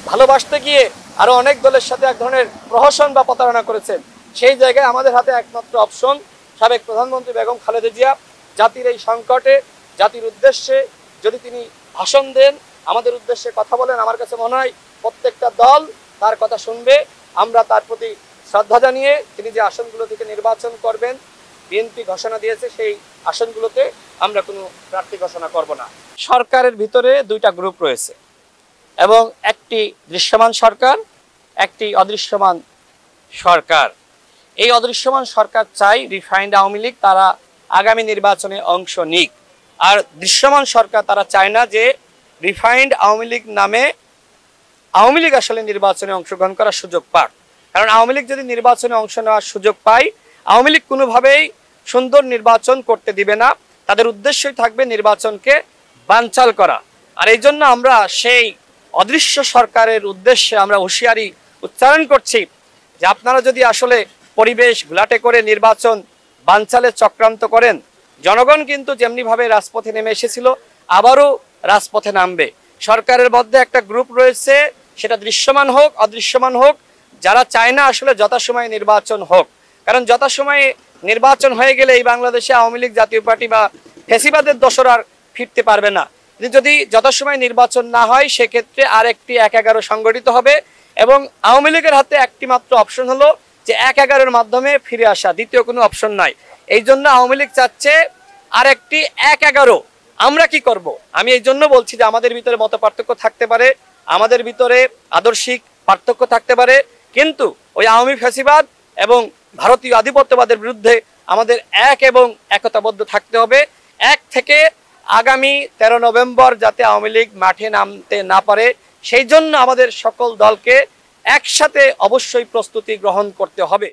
ভালোবাসতে গিয়ে আরো অনেক দলের সাথে এক ধরনের প্রহসন বা প্রতারণা করেছেন। সেই জায়গায় আমাদের হাতে একমাত্র অপশন সাবেক প্রধানমন্ত্রী বেগম খালেদা জিয়া। জাতির এই সংকটে, জাতির উদ্দেশ্যে যদি তিনি ভাষণ দেন, আমাদের উদ্দেশ্যে কথা বলেন, আমার কাছে মনে হয় প্রত্যেকটা দল তার কথা শুনবে। আমরা তার প্রতি শ্রদ্ধা জানিয়ে তিনি যে আসনগুলো থেকে নির্বাচন করবেন, বিএনপি ঘোষণা দিয়েছে, সেই আসনগুলোতে আমরা কোনো প্রার্থী ঘোষণা করব না। সরকারের ভিতরে দুইটা গ্রুপ রয়েছে এবং একটি দৃশ্যমান সরকার, একটি অদৃশ্যমান সরকার। এই অদৃশ্যমান সরকার চাই রিফাইন্ড আওয়ামী লীগ তারা আগামী নির্বাচনে অংশ নিক, আর দৃশ্যমান সরকার তারা চায় না যে রিফাইন্ড আওয়ামী লীগ নামে আওয়ামী লীগ আসলে নির্বাচনে অংশগ্রহণ করার সুযোগ পাক। কারণ আওয়ামী লীগ যদি নির্বাচনে অংশ নেওয়ার সুযোগ পায়, আওয়ামী লীগ কোনোভাবেই সুন্দর নির্বাচন করতে দিবে না। তাদের উদ্দেশ্যই থাকবে নির্বাচনকে বানচাল করা। আর এই জন্য আমরা সেই অদৃশ্য সরকারের উদ্দেশ্যে আমরা হুঁশিয়ারি উচ্চারণ করছি যে আপনারা যদি আসলে পরিবেশ ঘোলাটে করে নির্বাচন বানচালে চক্রান্ত করেন, জনগণ কিন্তু যেমনিভাবে রাজপথে নেমে এসেছিল আবারও রাজপথে নামবে। সরকারের মধ্যে একটা গ্রুপ রয়েছে, সেটা দৃশ্যমান হোক অদৃশ্যমান হোক, যারা চায় না আসলে যথাসময়ে নির্বাচন হোক। কারণ যথাসময়ে নির্বাচন হয়ে গেলে এই বাংলাদেশে আওয়ামী লীগ, জাতীয় পার্টি বা ফ্যাসিবাদের দোসর আর ফিরতে পারবে না। যদি যথাসময়ে নির্বাচন না হয়, সেক্ষেত্রে আরেকটি ১-১১ সংগঠিত হবে এবং আওয়ামী লীগের হাতে একটি মাত্র অপশন হলো যে ১-১১-এর মাধ্যমে ফিরে আসা, দ্বিতীয় কোনো অপশন নাই। এই জন্য আওয়ামী লীগ চাচ্ছে আরেকটি ১-১১। আমরা কি করব? আমি এই জন্য বলছি যে আমাদের ভিতরে মত পার্থক্য থাকতে পারে, আমাদের ভিতরে আদর্শিক পার্থক্য থাকতে পারে, কিন্তু ওই আওয়ামী ফ্যাসিবাদ এবং ভারতীয় আধিপত্যবাদের বিরুদ্ধে আমাদের এক এবং একতাবদ্ধ থাকতে হবে। এক থেকে আগামী 13 নভেম্বর যাতে আওয়ামী লীগ মাঠে নামতে না পারে, সেই জন্য আমাদের সকল দলকে একসাথে অবশ্যই প্রস্তুতি গ্রহণ করতে হবে।